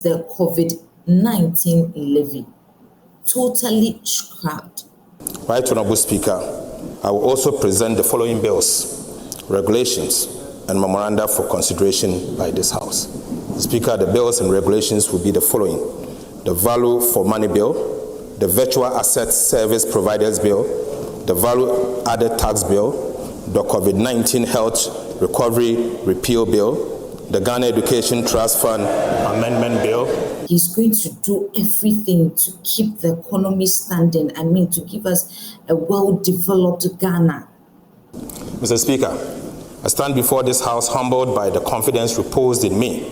The COVID-19 levy, totally scrapped. Right, Honorable Speaker, I will also present the following bills, regulations, and memoranda for consideration by this House. Speaker, the bills and regulations will be the following: the Value for Money Bill, the Virtual Asset Service Providers Bill, the Value Added Tax Bill, the COVID-19 Health Recovery Repeal Bill, the Ghana Education Trust Fund Amendment Bill. He's going to do everything to keep the economy standing. To give us a well-developed Ghana. Mr. Speaker, I stand before this House humbled by the confidence reposed in me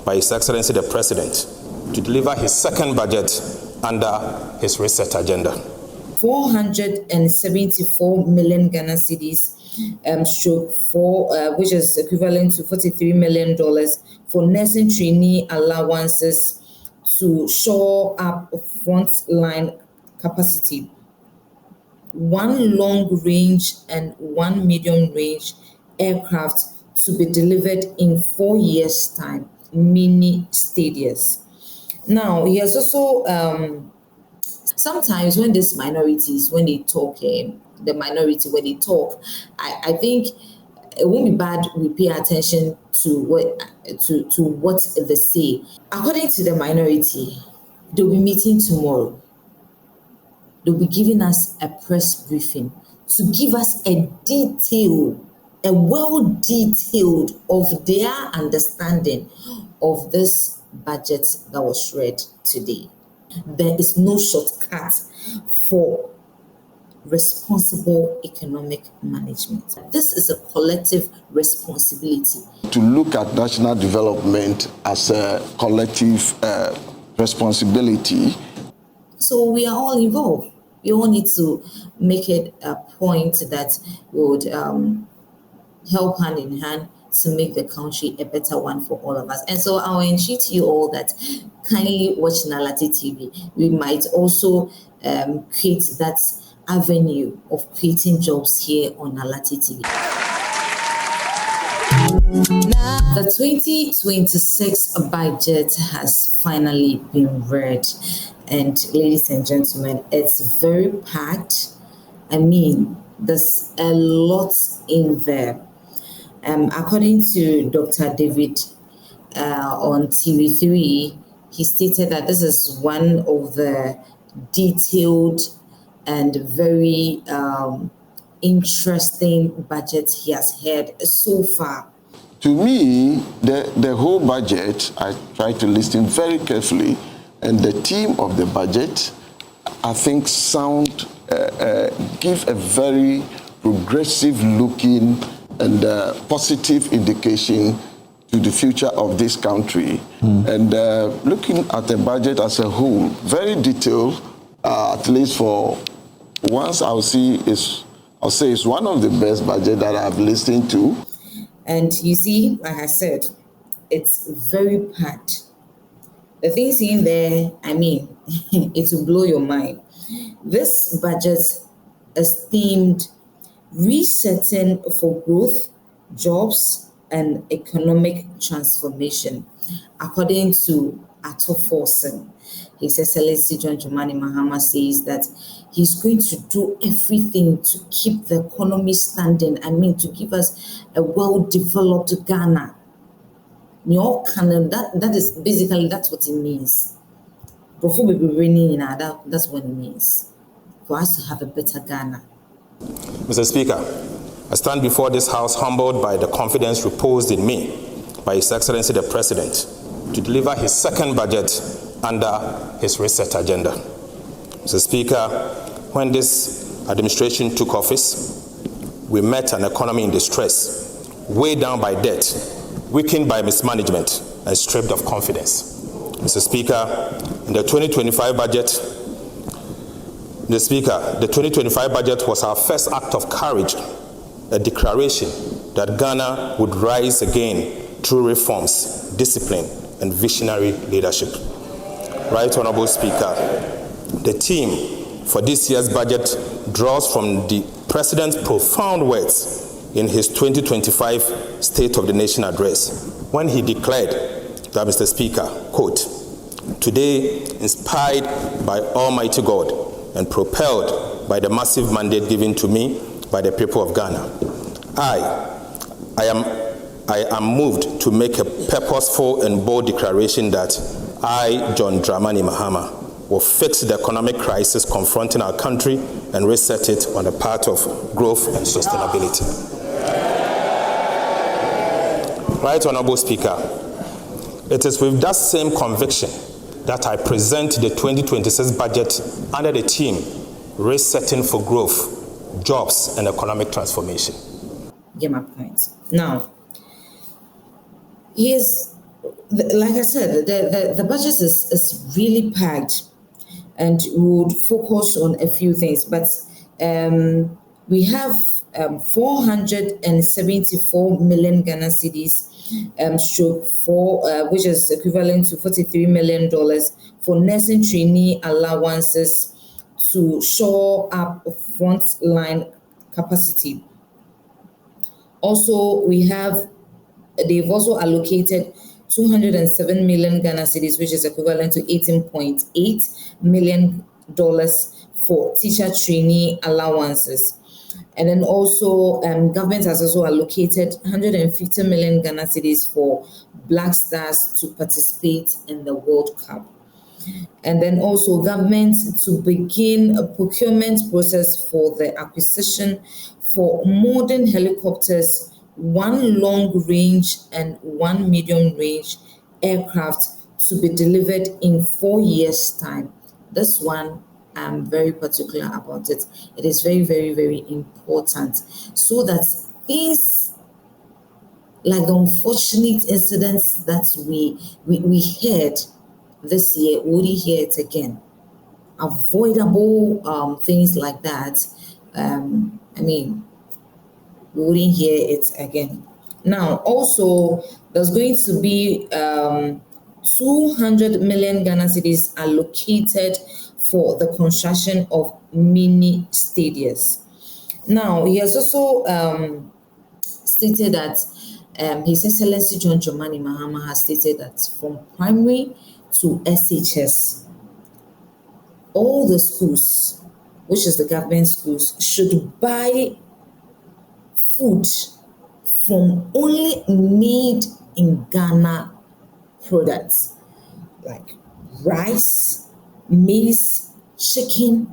by His Excellency the President to deliver his second budget under his reset agenda. 474 million Ghana cedis, which is equivalent to $43 million for nursing trainee allowances to shore up frontline capacity. 1 long-range and 1 medium-range aircraft to be delivered in 4 years' time, mini stadiums. Now, he has also, sometimes when these minorities, when they talk, I think it won't be bad we pay attention to what they say. According to the minority, they'll be meeting tomorrow. They'll be giving us a press briefing to give us a well-detailed of their understanding of this budget that was read today. There is no shortcut for responsible economic management. This is a collective responsibility. To look at national development as a collective responsibility. So we are all involved. We all need to make it a point that would help hand in hand to make the country a better one for all of us. And so I'll entreat you all that kindly watch Naa Lartey TV. We might also create that avenue of creating jobs here on Naa Lartey TV. The 2026 budget has finally been read. And ladies and gentlemen, it's very packed. There's a lot in there. According to Dr. David on TV3, he stated that this is one of the detailed and very interesting budget he has heard so far. To me, the whole budget, I try to listen very carefully, and the theme of the budget, I think, give a very progressive looking and positive indication to the future of this country. And looking at the budget as a whole, very detailed, at least for once I'll say it's one of the best budgets that I've listened to. And you see, like I said, it's very packed. The things in there, it will blow your mind. This budget is themed resetting for growth, jobs, and economic transformation. According to Ato Forson, His Excellency John Dramani Mahama says that he's going to do everything to keep the economy standing. To give us a well-developed Ghana. That is basically, that's what it means. That's what it means. For us to have a better Ghana. Mr. Speaker, I stand before this House humbled by the confidence reposed in me by His Excellency the President to deliver his second budget under his reset agenda. Mr. Speaker, when this administration took office, we met an economy in distress, weighed down by debt, weakened by mismanagement, and stripped of confidence. Mr. Speaker, in the 2025 budget, the 2025 budget was our first act of courage, a declaration that Ghana would rise again through reforms, discipline, and visionary leadership. Right, Honorable Speaker, the theme for this year's budget draws from the President's profound words in his 2025 State of the Nation address, when he declared that, Mr. Speaker, quote, Today, inspired by Almighty God and propelled by the massive mandate given to me by the people of Ghana, I am moved to make a purposeful and bold declaration that I, John Dramani Mahama, will fix the economic crisis confronting our country and reset it on the path of growth and sustainability. Right, Honorable Speaker, it is with that same conviction that I present the 2026 budget under the theme Resetting for Growth, Jobs and Economic Transformation. Get my point. Now, like I said, the budget is really packed, and we would focus on a few things. But we have 474 million Ghana cedis, which is equivalent to $43 million for nursing trainee allowances to shore up frontline capacity. Also, they've also allocated 207 million Ghana cedis, which is equivalent to $18.8 million for teacher trainee allowances. And then also, government has also allocated 150 million Ghana cedis for Black Stars to participate in the World Cup. And then also government to begin a procurement process for the acquisition for modern helicopters, 1 long-range and 1 medium-range aircraft to be delivered in 4 years' time. This one, I'm very particular about it. It is very, very, very important so that things like the unfortunate incidents that we heard this year, we wouldn't hear it again. Avoidable things like that, we wouldn't hear it again. Now, also, there's going to be 200 million Ghana cedis allocated for the construction of mini stadiums. Now, he has also stated that His Excellency John Dramani Mahama has stated that from primary to SHS, all the schools, which is the government schools, should buy food from only made in Ghana products like rice, maize, chicken,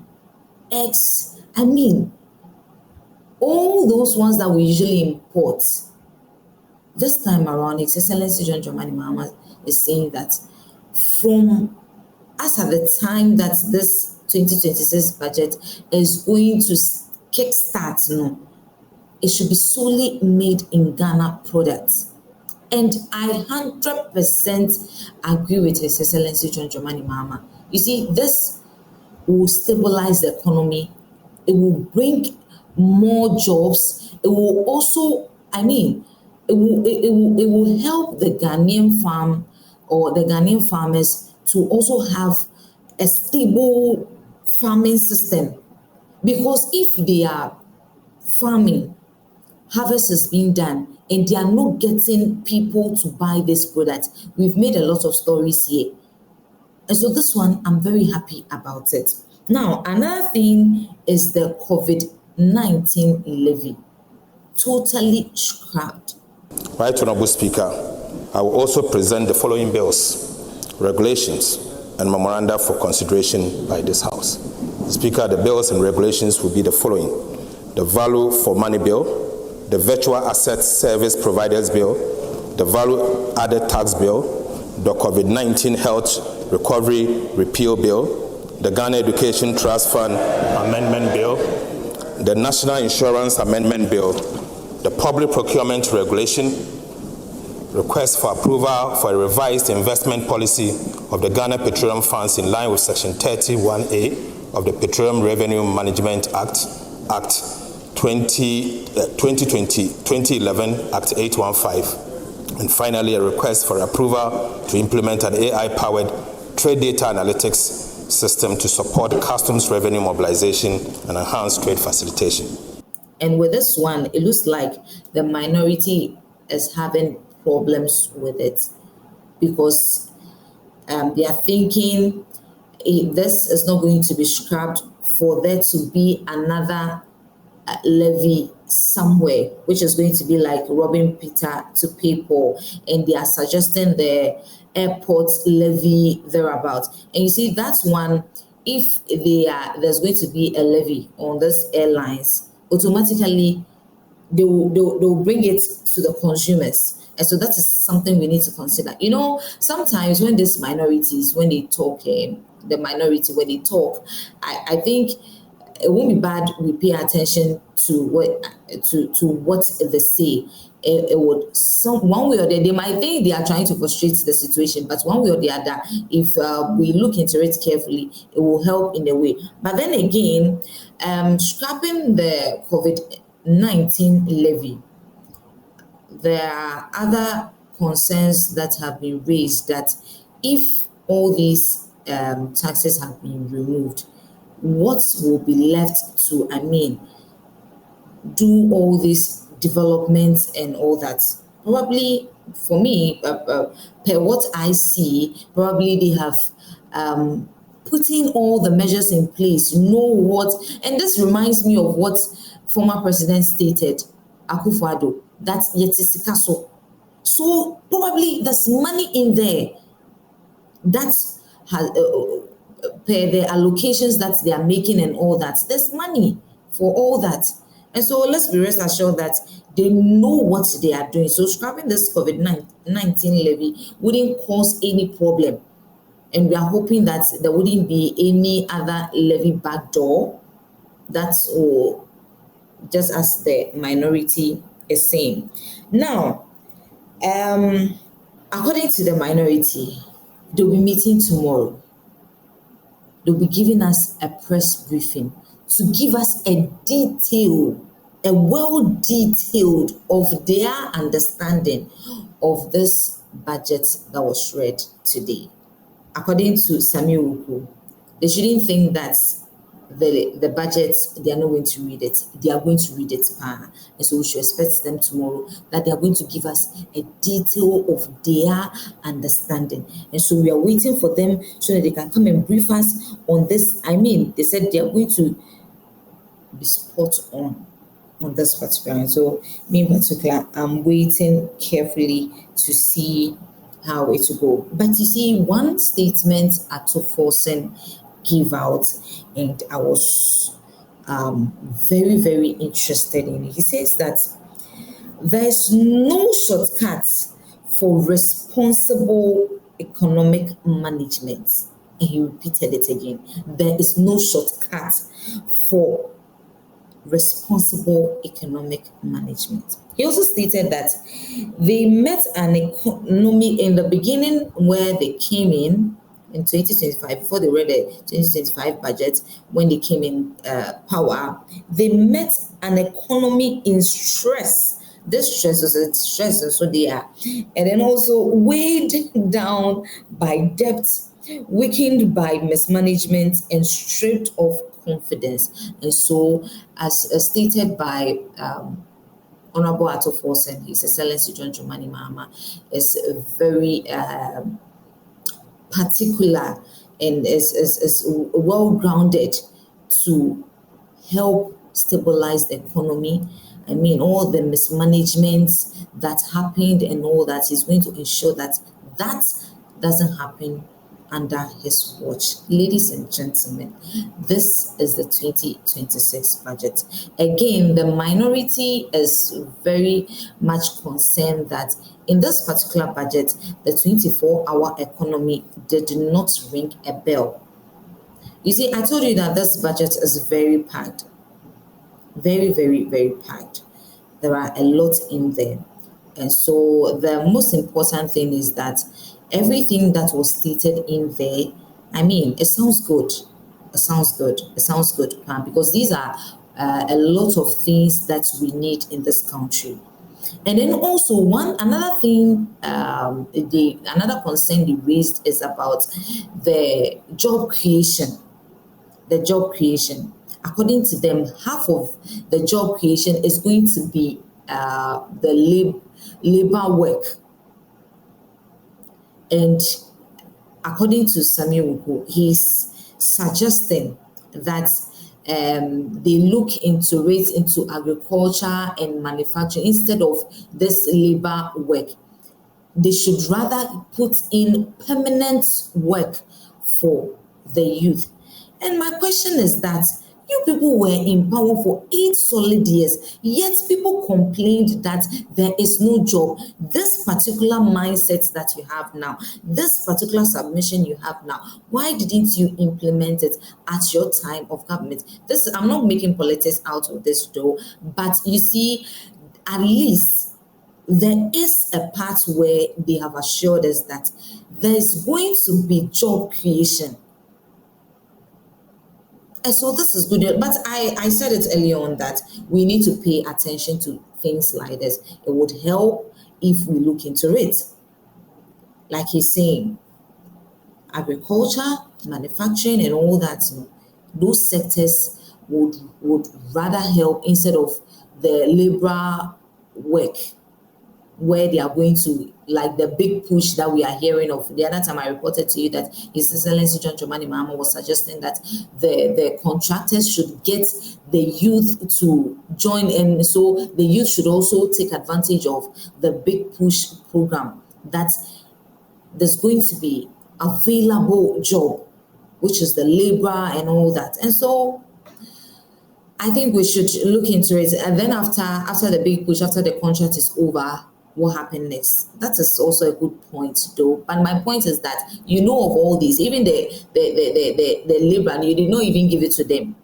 eggs. All those ones that we usually import. This time around, His Excellency John Dramani Mahama is saying that from as at the time that this 2026 budget is going to kickstart, it should be solely made in Ghana products. And I 100% agree with His Excellency John Dramani Mahama. You see, this will stabilize the economy. It will bring more jobs. It will also, it will help the Ghanaian farm or the Ghanaian farmers to also have a stable farming system. Because if they are farming, harvest is being done, and they are not getting people to buy this product. We've made a lot of stories here. And so this one, I'm very happy about it. Now, another thing is the COVID-19 levy. Totally scrapped. Right, Honorable Speaker, I will also present the following bills, regulations, and memoranda for consideration by this House. Speaker, the bills and regulations will be the following: the Value for Money Bill, the Virtual Asset Service Providers Bill, the Value Added Tax Bill, the COVID-19 Health Recovery Repeal Bill, the Ghana Education Trust Fund Amendment Bill, the National Insurance Amendment Bill, the Public Procurement Regulation, request for approval for a revised investment policy of the Ghana Petroleum Funds in line with Section 31A of the Petroleum Revenue Management Act 2011, Act 815. And finally, a request for approval to implement an AI-powered trade data analytics system to support customs revenue mobilization and enhance trade facilitation. And with this one, it looks like the minority is having problems with it, because They are thinking this is not going to be scrapped for there to be another levy somewhere, which is going to be like robbing Peter to pay Paul, and they are suggesting the airport levy thereabouts. And you see, that's one. If there's going to be a levy on these airlines, automatically they'll bring it to the consumers. And so that is something we need to consider. You know, sometimes when these minorities, when they talk, the minority, when they talk, I think it won't be bad we pay attention to what they say. It would one way or the other, they might think they are trying to frustrate the situation, but one way or the other, if we look into it carefully, it will help in a way. But then again, scrapping the COVID-19 levy, there are other concerns that have been raised that if all these taxes have been removed, what will be left to, do all these developments and all that? Probably, for me, per what I see, probably they have putting all the measures in place, know what, and this reminds me of what former president stated, Akufo-Addo, that yetisika so probably there's money in there that has per the allocations that they are making and all that. There's money for all that. And so let's be rest assured that they know what they are doing. So scrapping this COVID-19 levy wouldn't cause any problem. And we are hoping that there wouldn't be any other levy backdoor. That's all, just as the minority is saying. Now, according to the minority, they'll be meeting tomorrow. They'll be giving us a press briefing to give us a well detailed of their understanding of this budget that was read today. According to Sami Wuku, they shouldn't think that the budget, they are not going to read it. They are going to read it. And so we should expect them tomorrow that they are going to give us a detail of their understanding. And so we are waiting for them so that they can come and brief us on this. They said they are going to be spot on this particular. And so me in particular, I'm waiting carefully to see how it will go. But you see, one statement Ato Forson gave out, and I was very, very interested in it. He says that there's no shortcut for responsible economic management. And he repeated it again. There is no shortcut for responsible economic management. He also stated that they met an economy in the beginning where they came in 2025, before they read the 2025 budget, when they came in power, they met an economy in stress. This stress was a stress, and so they are. And then also weighed down by debt, weakened by mismanagement, and stripped of confidence. And so, as stated by Honorable Ato Forson, His Excellency John Dramani Mahama, is very particular and is well grounded to help stabilize the economy. All the mismanagement that happened and all that, is going to ensure that that doesn't happen under his watch. Ladies and gentlemen, this is the 2026 budget. Again, the minority is very much concerned that in this particular budget, the 24-hour economy did not ring a bell. You see, I told you that this budget is very packed. Very, very, very packed. There are a lot in there. And so the most important thing is that everything that was stated in there, it sounds good. It sounds good. It sounds good, because these are a lot of things that we need in this country. And then also another thing, another concern they raised is about the job creation. The job creation. According to them, half of the job creation is going to be the labor work. And according to Samuel Uku, he's suggesting that they look into it into agriculture and manufacturing instead of this labor work. They should rather put in permanent work for the youth. And my question is that you people were in power for 8 solid years, yet people complained that there is no job. This particular mindset that you have now, this particular submission you have now, why didn't you implement it at your time of government? This, I'm not making politics out of this though, but you see, at least there is a part where they have assured us that there is going to be job creation. And so this is good. But I said it earlier on that we need to pay attention to things like this. It would help if we look into it. Like he's saying, agriculture, manufacturing, and all that, those sectors would rather help instead of the labor work, where they are going to, like the big push that we are hearing of. The other time I reported to you that His Excellency John Dramani Mahama was suggesting that the contractors should get the youth to join, and so the youth should also take advantage of the big push program, that there's going to be available job, which is the labor and all that. And so I think we should look into it. And then after the big push, after the contract is over, what happened next? That is also a good point though. But my point is that you know of all these, even the labor, and you did not even give it to them.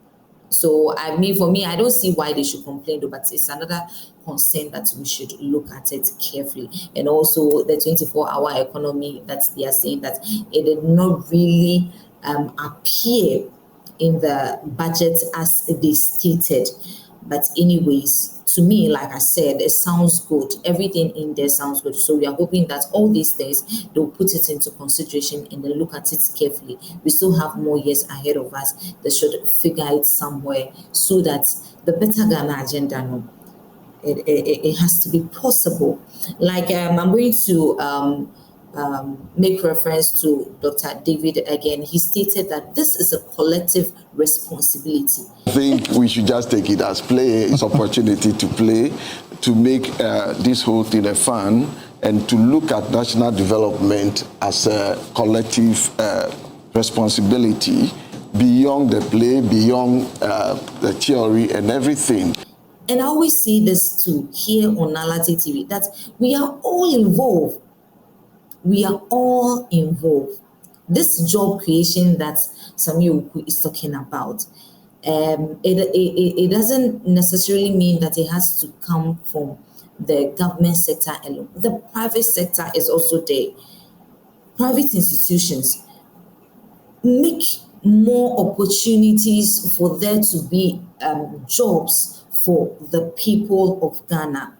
So I mean, for me, I don't see why they should complain though, but it's another concern that we should look at it carefully. And also the 24-hour economy, that they are saying that it did not really appear in the budget as they stated. But anyways, to me, like I said, it sounds good. Everything in there sounds good. So we are hoping that all these things, they'll put it into consideration and then look at it carefully. We still have more years ahead of us. They should figure it somewhere so that the Better Ghana agenda, no, it has to be possible. Like I'm going to make reference to Dr. David again. He stated that this is a collective responsibility. I think we should just take it as play. It's opportunity to play, to make this whole thing a fun, and to look at national development as a collective responsibility beyond the play, beyond the theory and everything. And I always say this too here on Naa Lartey TV, that we are all involved. We are all involved. This job creation that Samuel Uku is talking about, it doesn't necessarily mean that it has to come from the government sector alone. The private sector is also there. Private institutions make more opportunities for there to be jobs for the people of Ghana.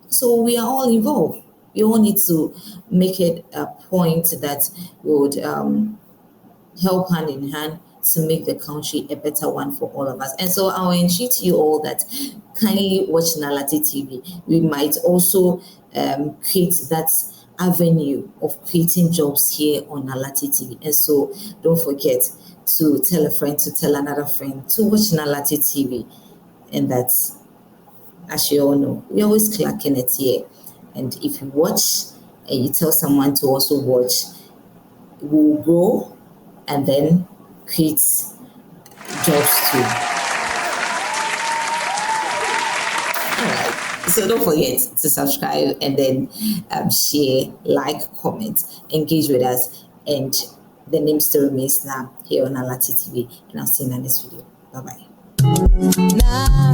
So we are all involved. We all need to make it a point that would help hand in hand to make the country a better one for all of us. And so I'll entreat you all that kindly watch Naa Lartey TV. We might also create that avenue of creating jobs here on Naa Lartey TV. And so don't forget to tell a friend, to tell another friend to watch Naa Lartey TV. And that, as you all know, we always clacking it here. And if you watch and you tell someone to also watch, we'll grow and then create jobs too. All right. So don't forget to subscribe and then share, like, comment, engage with us. And the name still remains Naa here on Naa Lartey TV. And I'll see you in the next video. Bye-bye.